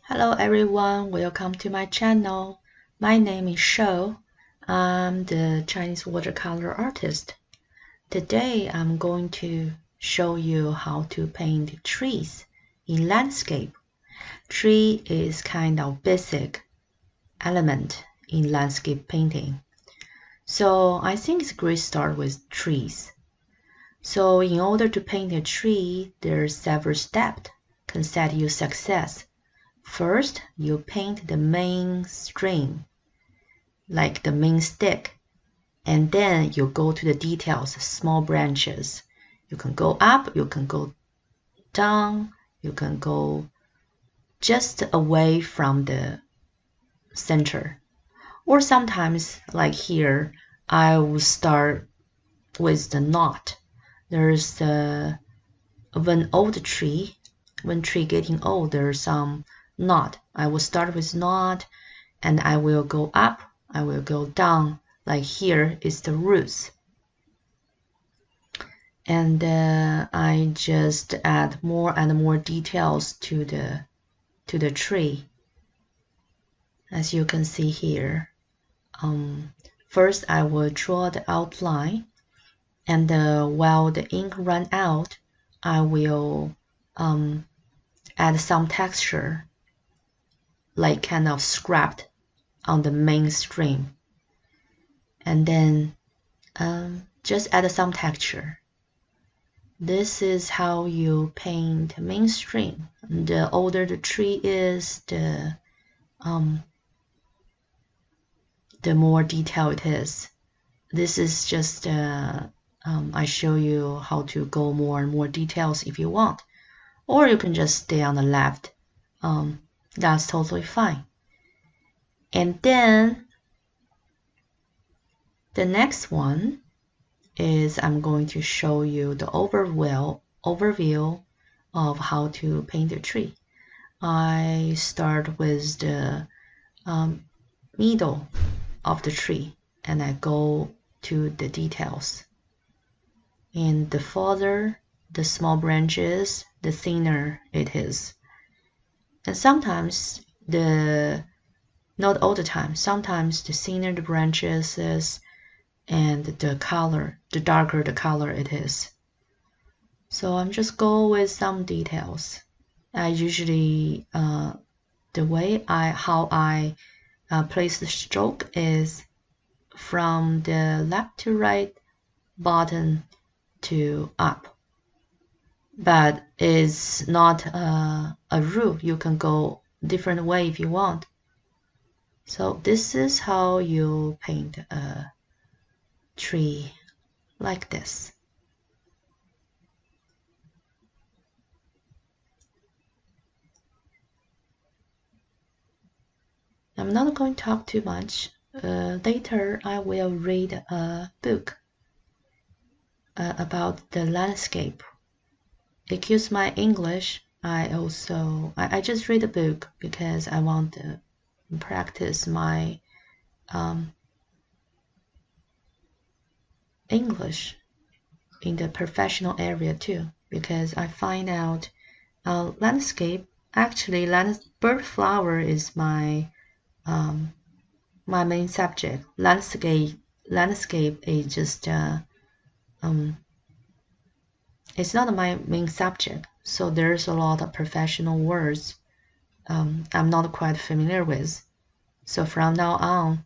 Hello everyone, welcome to my channel. My name is Shou. I'm the Chinese watercolor artist. Today I'm going to show you how to paint trees in landscape. Tree is kind of basic element in landscape painting. So I think it's a great start with trees. So in order to paint a tree, there are several steps can set you success. First, you paint the main string, like the main stick, and then you go to the details, small branches. You can go up, you can go down, you can go just away from the center. Or sometimes, like here, I will start with the knot. There's when tree getting old, there's some knot. I will start with knot and I will go up, I will go down. Like here is the roots. And I just add more and more details to the tree. As you can see here, first I will draw the outline, and while the ink run out, I will add some texture, like kind of scrapped on the main string, and then just add some texture. This is how you paint mainstream. The older the tree is, the more detailed it is. This is just I show you how to go more and more details if you want, or you can just stay on the left. That's totally fine. And then the next one is I'm going to show you the overview of how to paint a tree. I start with the middle of the tree and I go to the details. And the further the small branches, the thinner it is. And sometimes not all the time, sometimes the thinner the branches is, and the darker the color it is. So I'm just go with some details. I usually the way how I place the stroke is from the left to right, bottom to up, but it's not a rule. You can go different way if you want. So this is how you paint a tree like this. I'm not going to talk too much. Later I will read a book about the landscape. Excuse my English. I just read a book because I want to practice my English in the professional area too, because I find out landscape, actually bird flower is my my main subject. Landscape is just it's not my main subject, so there's a lot of professional words I'm not quite familiar with. So from now on,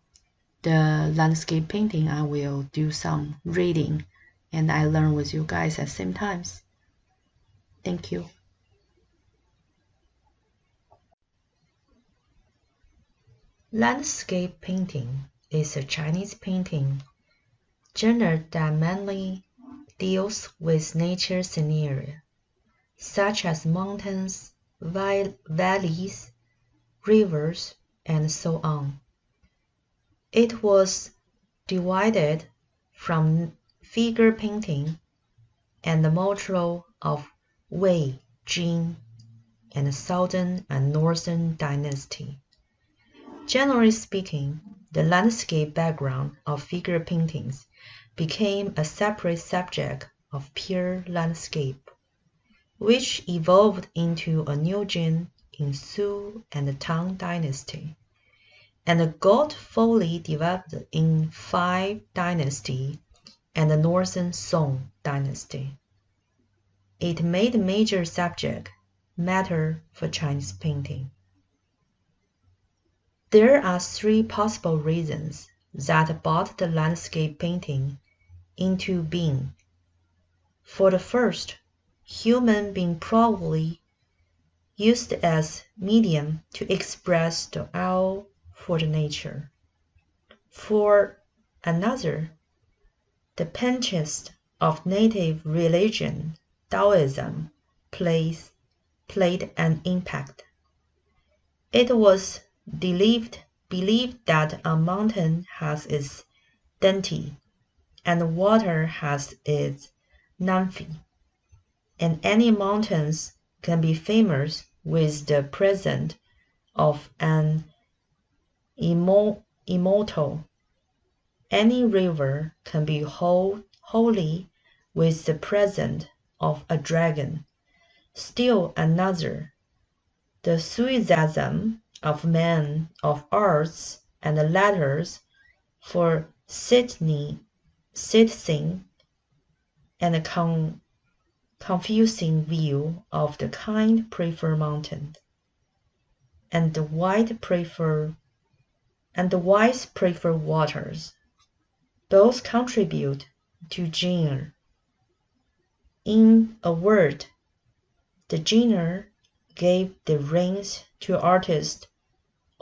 the landscape painting, I will do some reading and I learn with you guys at the same times. Thank you. Landscape painting is a Chinese painting genre that mainly deals with nature scenery, such as mountains, valleys, rivers, and so on. It was divided from figure painting and the model of Wei, Jin, and Southern and Northern dynasty. Generally speaking, the landscape background of figure paintings became a separate subject of pure landscape, which evolved into a new genre in Sui and Tang dynasty, and the gold fully developed in 5 dynasty and the Northern Song dynasty. It made major subject matter for Chinese painting. There are 3 possible reasons that brought the landscape painting into being. For the first, human being probably used as medium to express the awe for the nature. For another, the pantheist of native religion, Taoism, played an impact. It was believed that a mountain has its deity, and water has its nymph, and any mountains can be famous with the presence of an immortal. Any river can be holy with the presence of a dragon. Still another, the enthusiasm of men of arts and letters for citizen and confusing view of the kind prefer mountain, and the wise prefer waters. Both contribute to genre. In a word, the genre gave the reins to artists'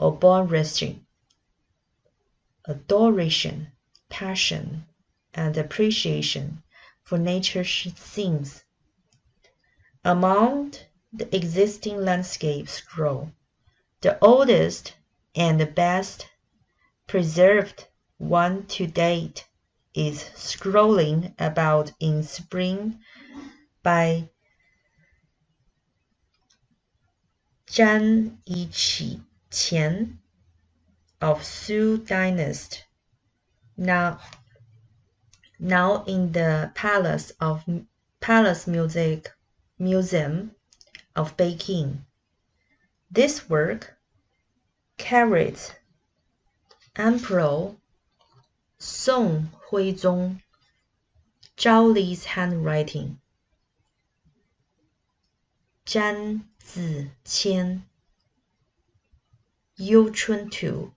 adoration, passion, and appreciation for nature's things. Among the existing landscape scrolls, the oldest and the best preserved one to date is Scrolling About in Spring by Zhang Yiqian of Sui dynasty, now in the Palace Museum of Beijing. This work carried Emperor Song Huizong Zhao Li's handwriting. Zhan Ziqian Yu Chun Tu,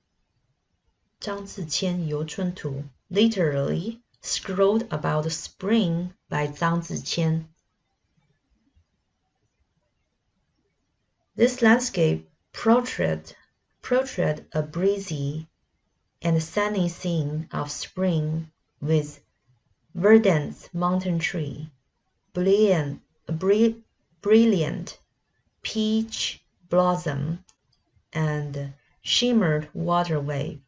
Zhang Ziqian Yu Chun Tu, literally scrolled about spring by Zhang Ziqian. This landscape portrayed a breezy and sunny scene of spring with verdant mountain tree, brilliant peach blossom, and shimmered water wave,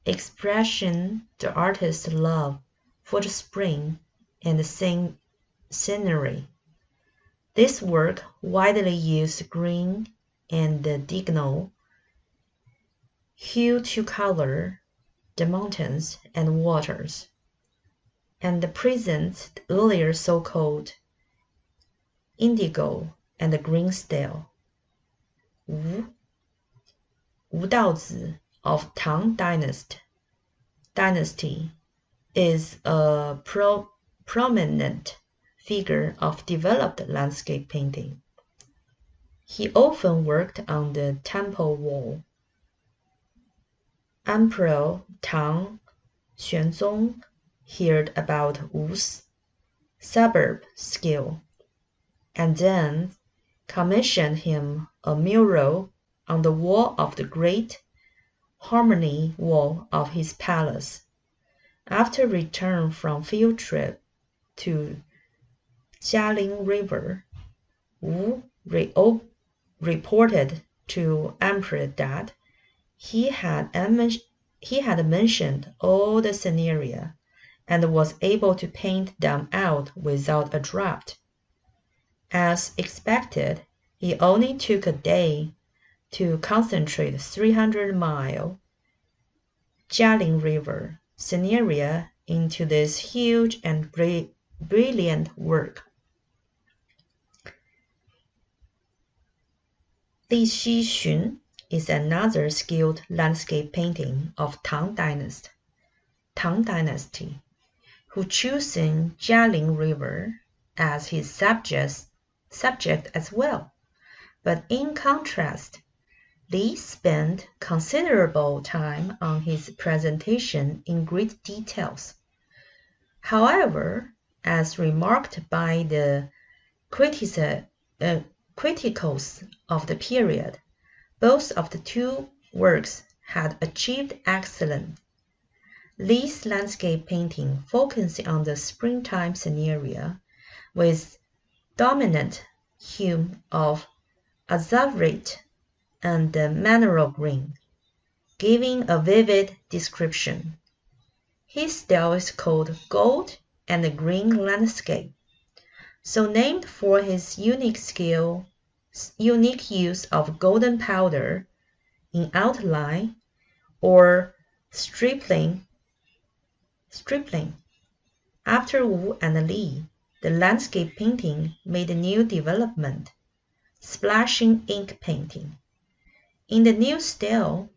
expression the artist's love for the spring and the scenery. This work widely used green and the diagonal hue to color the mountains and waters, and presents the earlier so-called indigo and green style. Wu Daozi of Tang dynasty is a prominent figure of developed landscape painting. He often worked on the temple wall. Emperor Tang Xuanzong heard about Wu's suburb skill, and then commissioned him a mural on the wall of the great harmony wall of his palace. After return from field trip to Jialing River, Wu reported to Emperor that he had mentioned all the scenario and was able to paint them out without a draft. As expected, he only took a day to concentrate 300-mile Jialing River scenario into this huge and brilliant work. Li Xixun is another skilled landscape painting of Tang Dynasty, who chosen Jialing River as his subject as well. But in contrast, Li spent considerable time on his presentation in great details. However, as remarked by the criticals of the period, both of the two works had achieved excellence. Li's landscape painting focusing on the springtime scenario with dominant hue of azurite and mineral green, giving a vivid description. His style is called gold and green landscape, so named for his unique use of golden powder in outline or stripling. After Wu and Li, the landscape painting made a new development, splashing ink painting. In the new style,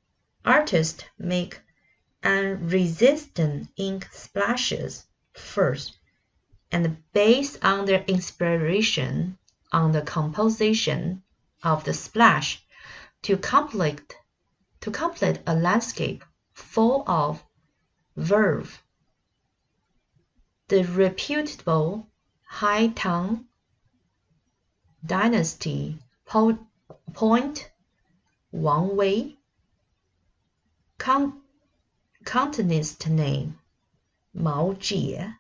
artists make unresistant ink splashes first, and base on their inspiration on the composition of the splash to complete a landscape full of verve. The reputable High Tang Dynasty poet Wang Wei, Cantonese name Mao Jie,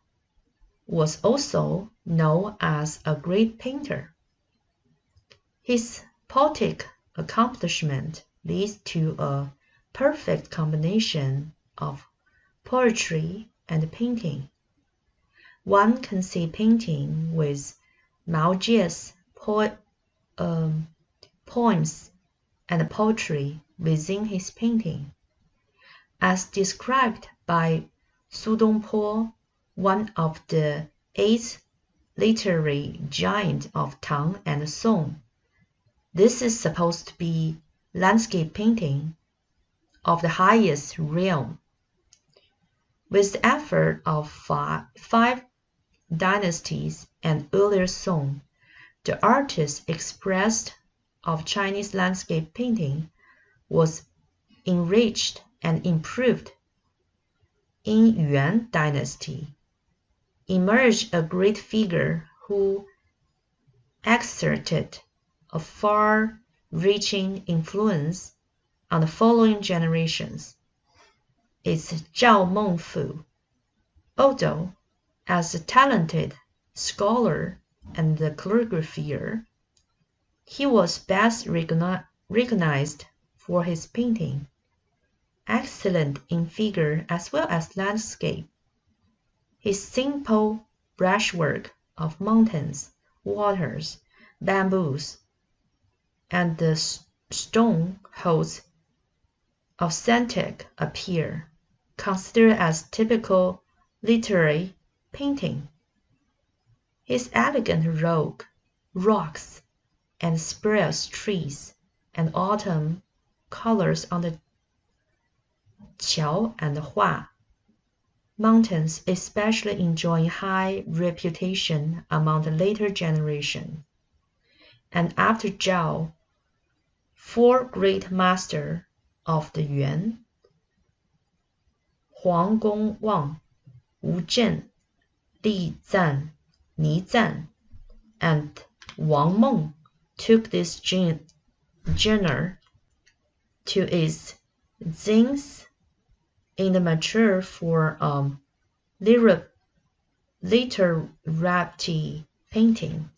was also known as a great painter. His poetic accomplishment leads to a perfect combination of poetry and painting. One can see painting with Mao Jie's poems and poetry within his painting. As described by Su Dongpo, one of the 8 literary giants of Tang and Song, this is supposed to be landscape painting of the highest realm. With the effort of 5 dynasties and earlier Song, the artist's expressed of Chinese landscape painting was enriched and improved. In Yuan dynasty, emerged a great figure who exerted a far-reaching influence on the following generations. It's Zhao Mengfu. Although, as a talented scholar and calligrapher, he was best recognized for his painting, excellent in figure as well as landscape. His simple brushwork of mountains, waters, bamboos, and the stone holds authentic appear, considered as typical literary painting. His elegant rocks, and sparse trees and autumn colors on the Qiao and Hua mountains especially enjoying high reputation among the later generation. And after Zhao, 4 great masters of the Yuan, Huang Gongwang, Wu Zhen, Li Zan, Ni Zan, and Wang Meng took this genre to its zenith in the mature for literary painting.